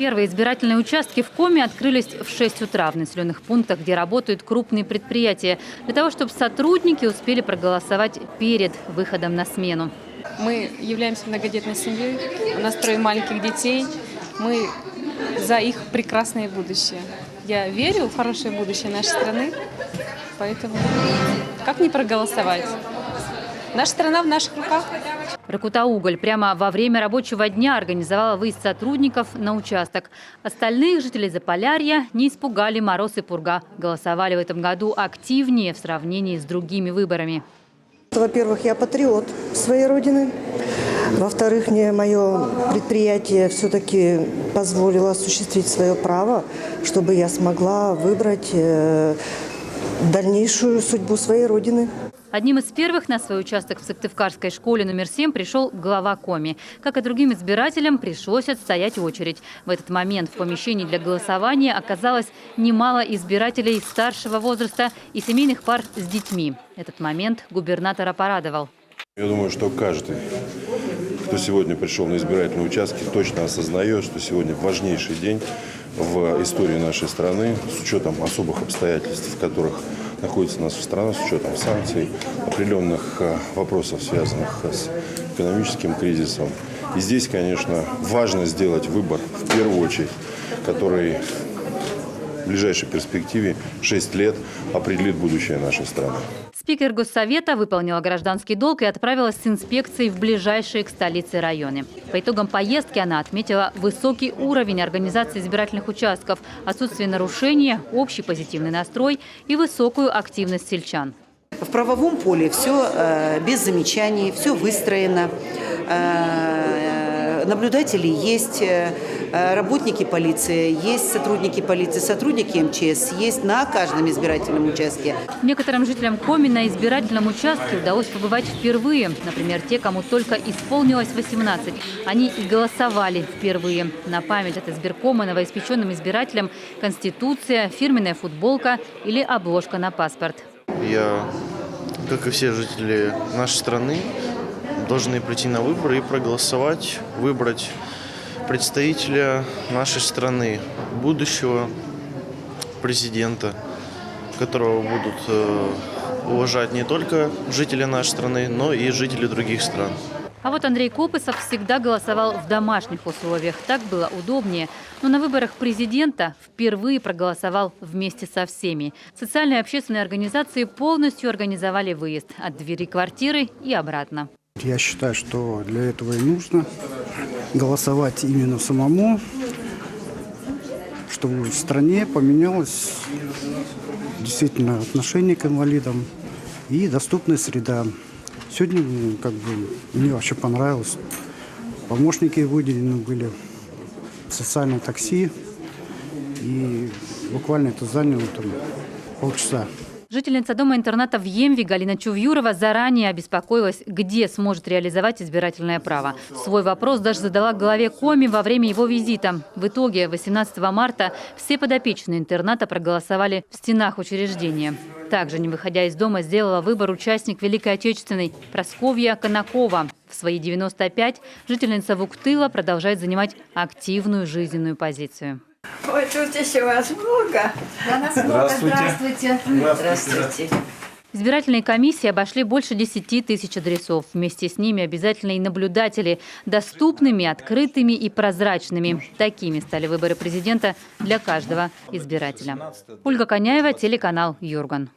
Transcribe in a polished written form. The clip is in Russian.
Первые избирательные участки в Коми открылись в 6 утра в населенных пунктах, где работают крупные предприятия, для того, чтобы сотрудники успели проголосовать перед выходом на смену. Мы являемся многодетной семьей, у нас 3 маленьких детей, мы за их прекрасное будущее. Я верю в хорошее будущее нашей страны, поэтому как не проголосовать? Наша страна в наших руках. Ракута-Уголь прямо во время рабочего дня организовала выезд сотрудников на участок. Остальных жителей Заполярья не испугали мороз и пурга. Голосовали в этом году активнее в сравнении с другими выборами. Во-первых, я патриот своей родины. Во-вторых, мне мое предприятие все-таки позволило осуществить свое право, чтобы я смогла выбрать дальнейшую судьбу своей родины. Одним из первых на свой участок в Сыктывкарской школе номер 7 пришел глава Коми. Как и другим избирателям, пришлось отстоять очередь. В этот момент в помещении для голосования оказалось немало избирателей старшего возраста и семейных пар с детьми. Этот момент губернатора порадовал. Я думаю, что каждый, кто сегодня пришел на избирательные участки, точно осознает, что сегодня важнейший день в истории нашей страны, с учетом особых обстоятельств, в которых находится наша страна, с учетом санкций, определенных вопросов, связанных с экономическим кризисом. И здесь, конечно, важно сделать выбор, в первую очередь, который в ближайшей перспективе 6 лет определит будущее нашей страны. Спикер Госсовета выполнила гражданский долг и отправилась с инспекцией в ближайшие к столице районы. По итогам поездки она отметила высокий уровень организации избирательных участков, отсутствие нарушения, общий позитивный настрой и высокую активность сельчан. В правовом поле все без замечаний, все выстроено. Наблюдатели есть, работники полиции есть, сотрудники МЧС есть на каждом избирательном участке. Некоторым жителям Коми на избирательном участке удалось побывать впервые. Например, те, кому только исполнилось 18. Они и голосовали впервые. На память от избиркома новоиспеченным избирателям Конституция, фирменная футболка или обложка на паспорт. Я, как и все жители нашей страны, должны прийти на выборы и проголосовать, выбрать представителя нашей страны, будущего президента, которого будут уважать не только жители нашей страны, но и жители других стран. А вот Андрей Копысов всегда голосовал в домашних условиях. Так было удобнее. Но на выборах президента впервые проголосовал вместе со всеми. Социальные и общественные организации полностью организовали выезд от двери квартиры и обратно. Я считаю, что для этого и нужно голосовать именно самому, чтобы в стране поменялось действительно отношение к инвалидам и доступная среда. Сегодня мне вообще понравилось. Помощники выделены были, социальное такси, и буквально это заняло полчаса. Жительница дома-интерната в Емве Галина Чувьюрова заранее обеспокоилась, где сможет реализовать избирательное право. Свой вопрос даже задала главе Коми во время его визита. В итоге 18 марта все подопечные интерната проголосовали в стенах учреждения. Также, не выходя из дома, сделала выбор участник Великой Отечественной Прасковья Конакова. В свои 95 жительница Вуктыла продолжает занимать активную жизненную позицию. Ой, тут еще вас много. Да, нас много. Здравствуйте. Здравствуйте. Избирательные комиссии обошли больше 10 тысяч адресов. Вместе с ними обязательно и наблюдатели. Доступными, открытыми и прозрачными. Такими стали выборы президента для каждого избирателя. Ольга Коняева, телеканал Юрган.